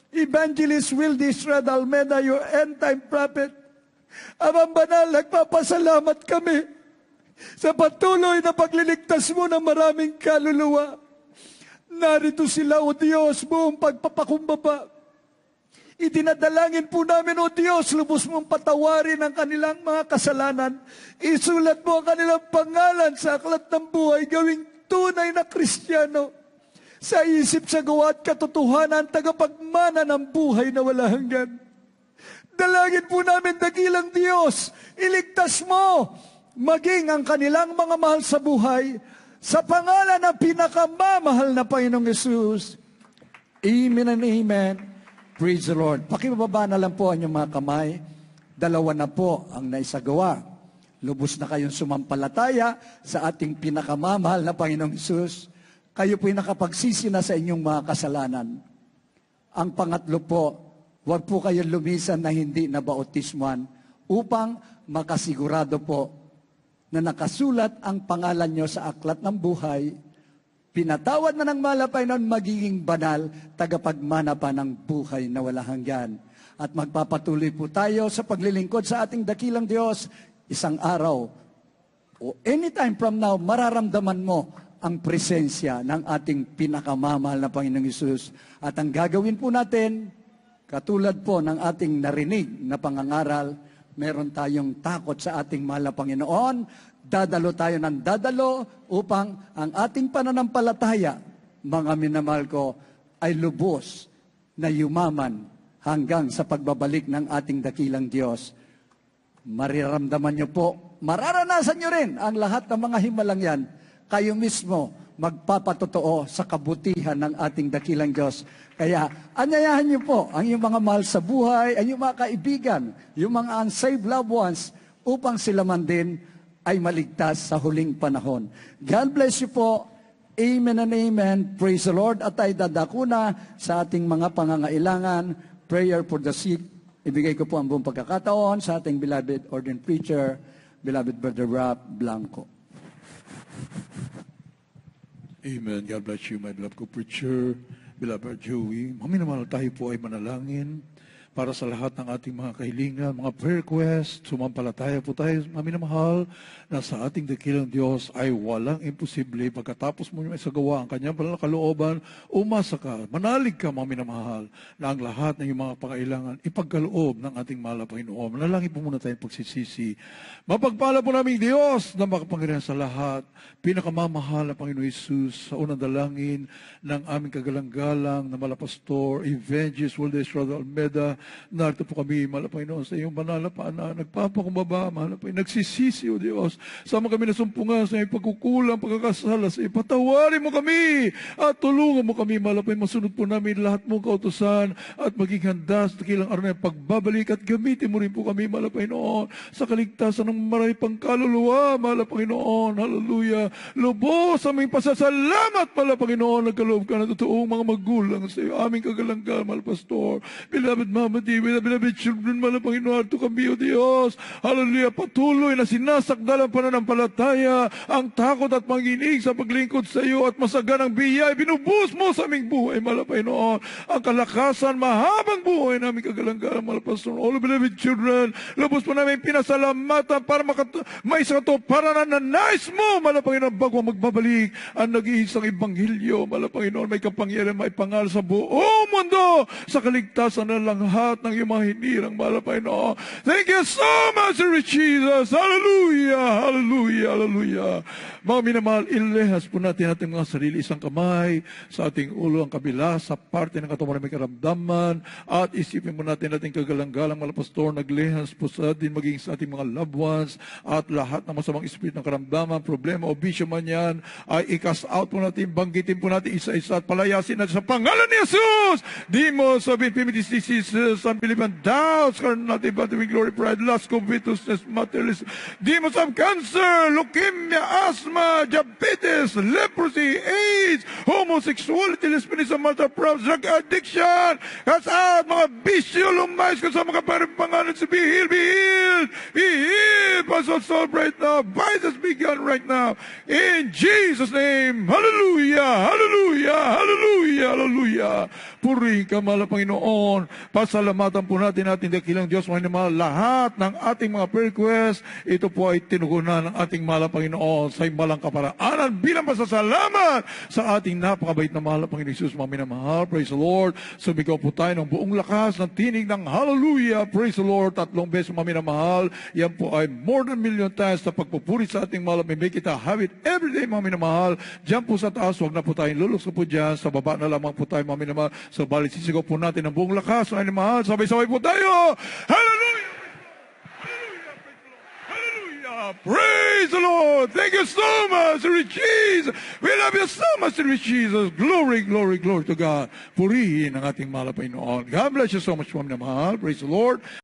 Evangelist Wildy Estrada Almeida, your end-time prophet, Amang Banal, nagpapasalamat kami sa patuloy na pagliligtas mo ng maraming kaluluwa. Narito sila, O Diyos, buong pagpapakumbaba. Itinadalangin po namin, O Diyos, lubos mong patawarin ang kanilang mga kasalanan. Isulat mo ang kanilang pangalan sa aklat ng buhay, gawing tunay na Kristiyano. Sa isip, sa gawa at katotohanan, tagapagmana ng buhay na wala hanggan. Dalangin po namin, dakilang Diyos, iligtas mo, maging ang kanilang mga mahal sa buhay, sa pangalan ng pinakamamahal na Panginoong Hesus. Amen and amen. Praise the Lord. Pakibaba na lang po ang inyong mga kamay. Dalawa na po ang naisagawa. Lubos na kayong sumampalataya sa ating pinakamamahal na Panginoong Hesus. Kayo po'y nakapagsisi na sa inyong mga kasalanan. Ang pangatlo po, huwag po kayong lumisan na hindi nabautismuhan upang makasigurado po na nakasulat ang pangalan nyo sa aklat ng buhay, pinatawad na ng malapay nun, magiging banal, tagapagmana pa ng buhay na wala hanggan. At magpapatuloy po tayo sa paglilingkod sa ating dakilang Diyos. Isang araw, o anytime from now, mararamdaman mo ang presensya ng ating pinakamamahal na Panginoong Hesus. At ang gagawin po natin, katulad po ng ating narinig na pangangaral, meron tayong takot sa ating mahal na Panginoon, dadalo tayo ng dadalo upang ang ating pananampalataya, mga minamahal ko, ay lubos na yumaman hanggang sa pagbabalik ng ating dakilang Diyos. Mariramdaman nyo po, mararanasan nyo rin ang lahat ng mga himalang yan. Kayo mismo magpapatotoo sa kabutihan ng ating dakilang Diyos. Kaya, anyayahan niyo po ang iyong mga mahal sa buhay, ang iyong mga kaibigan, yung mga unsaved loved ones, upang sila man din ay maligtas sa huling panahon. God bless you po. Amen and amen. Praise the Lord. At ay dadako na sa ating mga pangangailangan. Prayer for the sick. Ibigay ko po ang buong pagkakataon sa ating beloved ordained preacher, beloved Brother Rap Blanco. Amen. God bless you, my beloved co-preacher, beloved Joey. Maminamahal tayo po ay manalangin para sa lahat ng ating mga kahilingan, mga prayer requests. Sumampalataya po tayo, maminamahal, na sa ating dakilang Diyos ay walang imposible. Pagkatapos mo may sagawa ang kanyang banal na kalooban, umasa ka, manalig ka, maminamahal, na ang lahat ng iyong mga pangailangan ipagkaloob ng ating mahal na Panginoon. Manalangin po muna tayong pagsisisi. Mapagpala po namin Diyos na makapangyarihan sa lahat, pinakamamahal na Panginoon Hesus, sa unang dalangin ng aming kagalang-galang na malapastor, Evangelist Waldes Rado Almeda. Narito po kami, mahal na Panginoon, sa iyong banal na paanan, nagpapakumbaba, mahal na Panginoon, nagsisisi, O Diyos, sama kami nasumpungan sa iyong pagkukulang, pagkakasala sa iyo. Patawarin mo kami at tulungan mo kami, mahal na Panginoon, masunod po namin lahat mong kautusan at maging handa sa dakilang araw na pagbabalik at gamitin mo rin po kami, mahal na Panginoon, sa kaligtasan ng marami pang kaluluwa, mahal na Panginoon. Hallelujah. Lubos aming pasasalamat, mahal na Panginoon, nagkaloob ka na totoong mga magulang sa iyo. Aming kagalang-galang, mahal Pastor, beloved Mama David, beloved children, mahal na Panginoon, ito kami, O Diyos. Hallelujah. Patuloy na sinasakdal ang pananampalataya, ang takot at panginig sa paglingkod sa iyo at masaganang biyay. Binubus mo sa aming buhay, mahal na Panginoon, ang kalakasan, mahabang buhay namin kagalang-galang, mahal na Pastor. All beloved children, lubos po namin pinasalamatan para may sa katuparan na nais mo, mahal na Panginoon, bago magbabalik ang nag-iisang Ebanghelyo, mahal na Panginoon, may kapangyarihan maipangal sa buong mundo sa kaligtasan ng lahat ng iyong mga hinirang, mahal na Panginoon. Thank you so much, Lord Jesus. Hallelujah, hallelujah, hallelujah. Mga minamahal, ilehas po natin ating mga sarili, isang kamay sa ating ulo, ang kabila sa parte ng katawan may karamdaman, at isipin mo natin ating kagalang-galang, mahal na Pastor, naglehas po sa atin, maging sa ating mga loved ones, at lahat ng masamang spirit ng karamdaman, problema o bisyo man yan, ay i-cast out po natin, banggitin po natin isa-isa, at palayasin natin sa pangalan ni Jesus. Demons of infirmities, diseases, unbelief and doubts, carnality, battling, glory, pride, lust, covetousness, materialism, demons of cancer, leukemia, asthma, diabetes, leprosy, AIDS, homosexuality, lesbianism, mental problems, drug addiction, cast out, mga bisyo, lumayas ka sa mga pangalan, be healed, be healed, be healed, Pastor Saul, right now, vices be gone right now, in Jesus' name, hallelujah, hallelujah, hallelujah, hallelujah. Purihin ka, mahal na Panginoon, pasalamatan po natin dakilang Diyos, mahal, lahat ng ating mga prayer requests, ito po ay tinugunan ng ating mahal na Panginoon sa malang kaparaanan bilang pasasalamat sa ating napakabait na mahal na Panginoon Jesus, mga minamahal. Praise the Lord. Sumigaw po tayo ng buong lakas ng tinig ng hallelujah. Praise the Lord. 3 beses, mga minamahal. Yan po ay more than million times na pagpupuri sa ating mahal. May kita have it every day, mga minamahal. Diyan po sa taas, huwag na po tayong lulus po dyan. Sa baba na lamang po tayo, mga minamahal. So balik sisigaw po natin ng buong lakas, mga minamahal. Sabay-sabay po tayo. Hallelujah! Praise the Lord. Thank you so much, Lord Jesus. We love you so much, Lord Jesus. Glory, glory, glory to God. Purihin ang ating mahal na Panginoon. God bless you so much, mga minamahal. Praise the Lord.